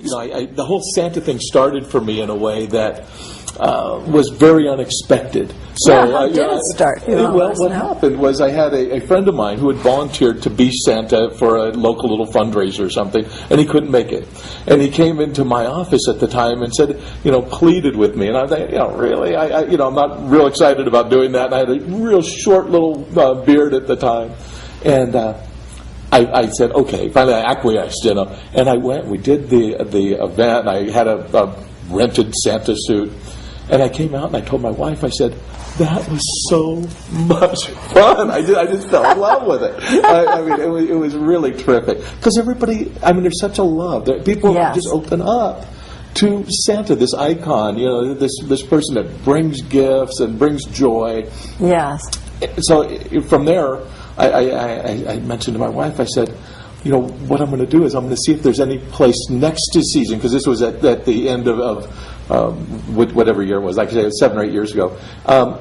the whole Santa thing started for me in a way that was very unexpected. So, how did it start? Well, what happened was I had a friend of mine who had volunteered to be Santa for a local little fundraiser or something, and he couldn't make it. And he came into my office at the time and said, pleaded with me. And I thought, really? I'm not real excited about doing that. And I had a real short little beard at the time. And I said, okay. Finally, I acquiesced, And I went. We did the event. I had a rented Santa suit. And I came out and I told my wife, I said, that was so much fun. I just fell in love with it. It was really terrific. Because everybody, there's such a love. People just open up to Santa, this icon, this person that brings gifts and brings joy. Yes. So from there, I mentioned to my wife, I said, what I'm going to do is I'm going to see if there's any place next to season, because this was at the end of whatever year it was, like I said, it was 7 or 8 years ago.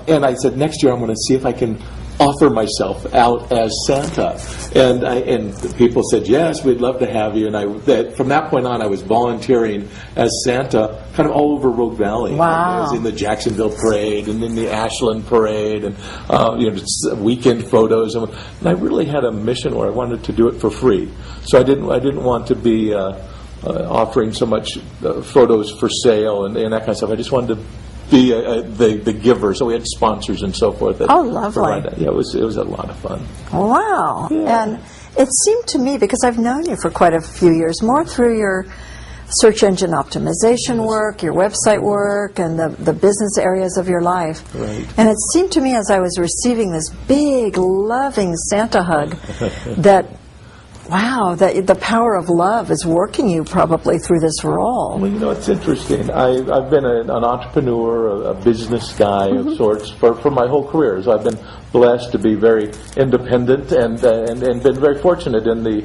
And I said, next year I'm going to see if I can offer myself out as Santa. And people said, yes, we'd love to have you. And from that point on, I was volunteering as Santa kind of all over Rogue Valley. Wow. I was in the Jacksonville Parade and in the Ashland Parade and just weekend photos. And I really had a mission where I wanted to do it for free. So I didn't want to be offering so much photos for sale and that kind of stuff. I just wanted to be the giver. So we had sponsors and so forth. Lovely. Yeah, it was a lot of fun. Wow. Yeah. And it seemed to me, because I've known you for quite a few years, more through your search engine optimization work, your website work, and the business areas of your life. Right. And it seemed to me, as I was receiving this big, loving Santa hug, that that the power of love is working you probably through this role. Well, it's interesting. I've been an entrepreneur, a business guy of sorts for my whole career. So I've been blessed to be very independent and been very fortunate in the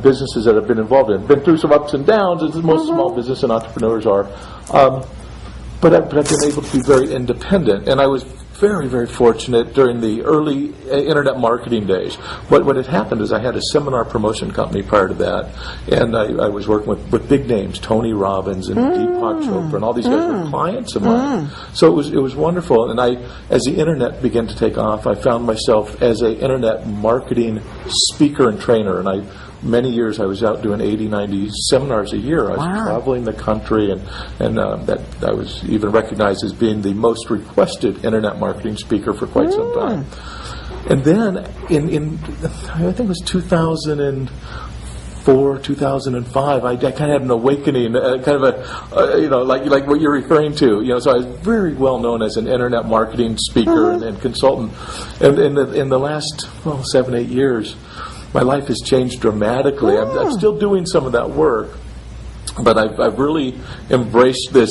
businesses that I've been involved in. Been through some ups and downs, as most small business and entrepreneurs are. But I've been able to be very independent, and I was very, very fortunate during the early internet marketing days. What had happened is I had a seminar promotion company prior to that, and I was working with big names, Tony Robbins and Deepak Chopra, and all these guys were clients of mine. So it was wonderful, and as the internet began to take off, I found myself as an internet marketing speaker and trainer, and many years I was out doing 80, 90 seminars a year. I was traveling the country, and that I was even recognized as being the most requested internet marketing speaker for quite some time. And then in I think it was 2004, 2005, I kind of had an awakening, kind of like what you're referring to. So I was very well known as an internet marketing speaker and consultant. And in the last 7, 8 years, my life has changed dramatically. I'm still doing some of that work, but I've really embraced this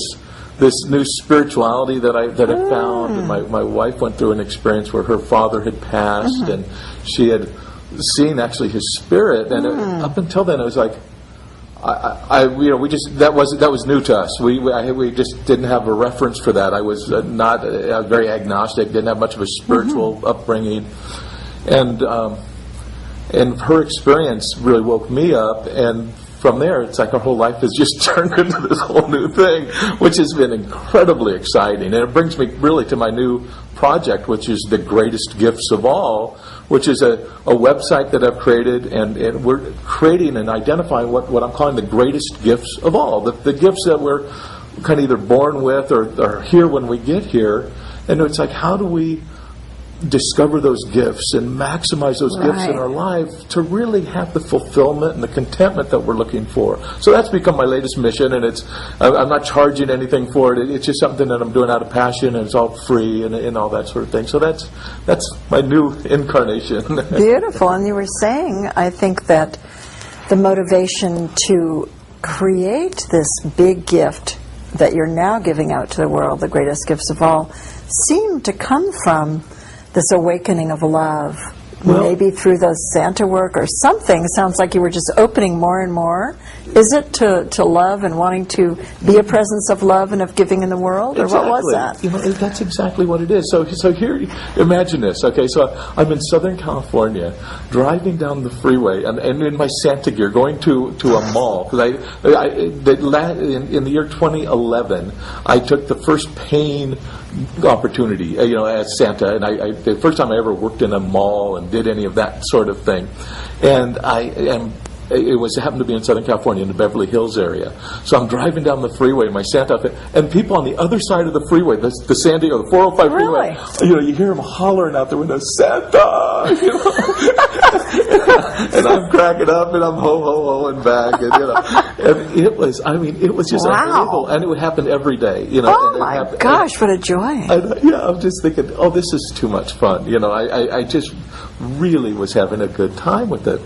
new spirituality that I found. And my wife went through an experience where her father had passed, and she had seen actually his spirit. And up until then, it was like, we just that was new to us. We just didn't have a reference for that. I was very agnostic. Didn't have much of a spiritual upbringing, and her experience really woke me up, and from there, it's like our whole life has just turned into this whole new thing, which has been incredibly exciting. And it brings me really to my new project, which is The Greatest Gifts of All, which is a website that I've created, and we're creating and identifying what I'm calling the greatest gifts of all, the gifts that we're kind of either born with or are here when we get here. And it's like, how do we discover those gifts and maximize those gifts in our life to really have the fulfillment and the contentment that we're looking for. So that's become my latest mission, and I'm not charging anything for it. It's just something that I'm doing out of passion, and it's all free and all that sort of thing. So that's my new incarnation. Beautiful. And you were saying, I think, that the motivation to create this big gift that you're now giving out to the world, the greatest gifts of all, seemed to come from this awakening of love maybe through the Santa work or something. Sounds like you were just opening more and more. Is it to love and wanting to be a presence of love and of giving in the world, or Exactly. what was that? You know, that's exactly what it is. So here, imagine this. Okay, so I'm in Southern California, driving down the freeway, and in my Santa gear, going to a mall. Because in the year 2011, I took the first paying opportunity, you know, as Santa, and the first time I ever worked in a mall and did any of that sort of thing, and it happened to be in Southern California in the Beverly Hills area. So I'm driving down the freeway in my Santa outfit, and people on the other side of the freeway, the San Diego, the 405 Really? freeway, you know, you hear them hollering out the window, Santa! You know? And I'm cracking up, and I'm ho-ho-hoing back, and, you know, and it was just Wow. unbelievable, and it would happen every day, you know. Oh and it my happened- gosh, what a joy. I'm just thinking, oh, this is too much fun. You know, I just really was having a good time with it.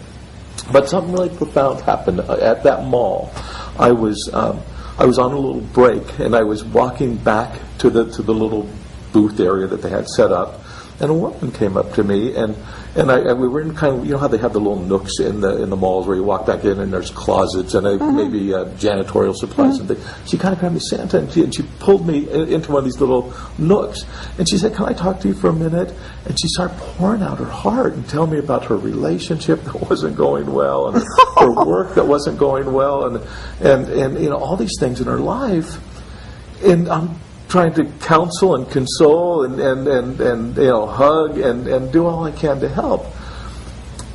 But something really profound happened at that mall. I was on a little break, and I was walking back to the little booth area that they had set up, and a woman came up to me, and we were in kind of, you know how they have the little nooks in the malls where you walk back in and there's closets and maybe janitorial supplies and things. She kind of grabbed me, Santa, and she pulled me into one of these little nooks, and she said, "Can I talk to you for a minute?" And she started pouring out her heart and telling me about her relationship that wasn't going well, and her work that wasn't going well, and you know, all these things in her life. And I'm trying to counsel and console and you know, hug and do all I can to help.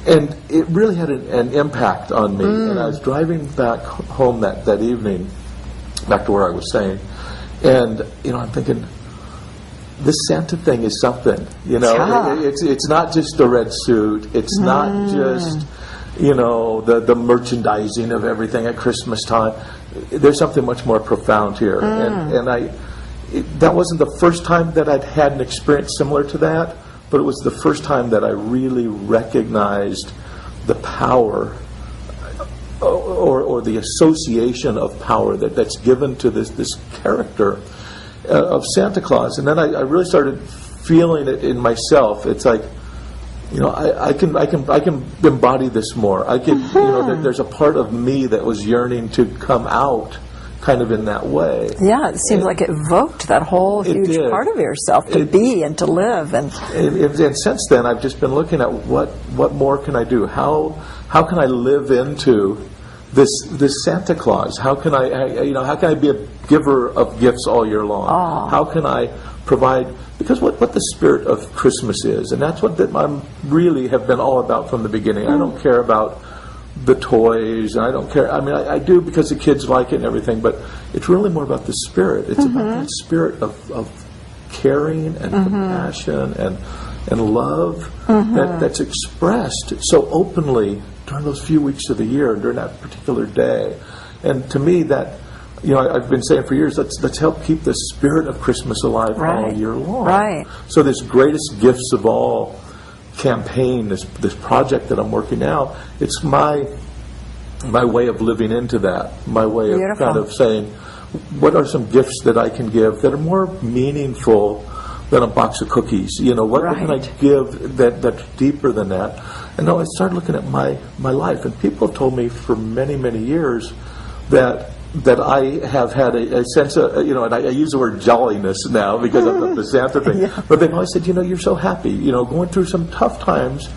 And it really had an impact on me. And I was driving back home that evening, back to where I was staying, and you know, I'm thinking, this Santa thing is something. You know, Yeah. it's not just the red suit. It's not just, you know, the merchandising of everything at Christmas time. There's something much more profound here, and that wasn't the first time that I'd had an experience similar to that, but it was the first time that I really recognized the power or the association of power that's given to this character of Santa Claus. And then I really started feeling it in myself. It's like, you know, I can embody this more. I can, you know, there's a part of me that was yearning to come out kind of in that way. Yeah, it seems like it evoked that whole It huge did. part of yourself to be and to live. And And since then, I've just been looking at what more can I do? How can I live into this Santa Claus? How can how can I be a giver of gifts all year long? How can I provide? Because what the spirit of Christmas is, and that's what I'm really have been all about from the beginning. I don't care about the toys, and I don't care. I mean, I do because the kids like it and everything, but it's really more about the spirit. It's about that spirit of caring and compassion and love that's expressed so openly during those few weeks of the year and during that particular day. And to me, that, you know, I've been saying for years, let's help keep the spirit of Christmas alive all year long. Right. So this greatest gifts of all campaign, this project that I'm working now, it's my way of living into that, my way of Beautiful. kind of saying, what are some gifts that I can give that are more meaningful than a box of cookies? You know, what can I give that's deeper than that? And I started looking at my life, and people have told me for many, many years that I have had a sense of, you know, and I use the word jolliness now because of the Santa thing, but they've always said, you know, you're so happy, you know, going through some tough times,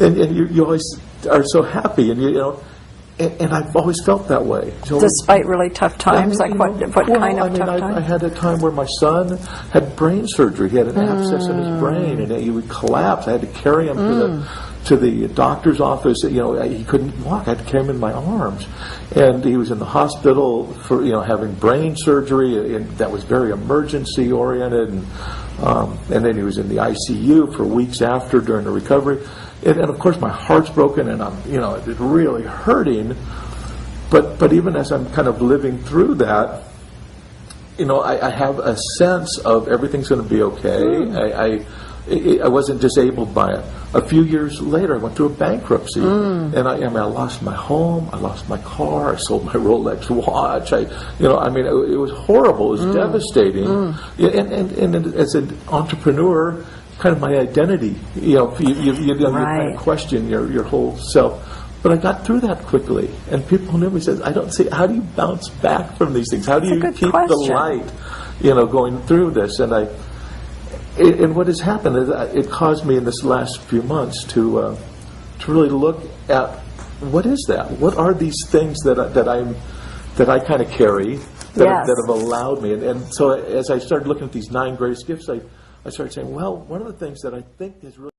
and you always are so happy, and you know, and I've always felt that way. So, despite really tough times, like what kind of tough I times? had a time where my son had brain surgery. He had an abscess in his brain, and he would collapse. I had to carry him to the doctor's office. You know, he couldn't walk. I had to carry him in my arms, and he was in the hospital for, you know, having brain surgery, and that was very emergency oriented, and then he was in the ICU for weeks after during the recovery. And of course, my heart's broken, and I'm, you know, it's really hurting. But even as I'm kind of living through that, you know, I have a sense of everything's going to be okay. I wasn't disabled by it. A few years later, I went through a bankruptcy, and I lost my home, I lost my car, I sold my Rolex watch. It was horrible. It was devastating. And as an entrepreneur, kind of my identity. You kind Right. of question your whole self. But I got through that quickly, and people knew me. Said, "I don't see how do you bounce back from these things? How do That's a you good keep question. the light, going through this?" And what has happened is it caused me in this last few months to really look at what is that? What are these things that I kind of carry Yes. that have allowed me? And so as I started looking at these 9 greatest gifts, I started saying, well, one of the things that I think has really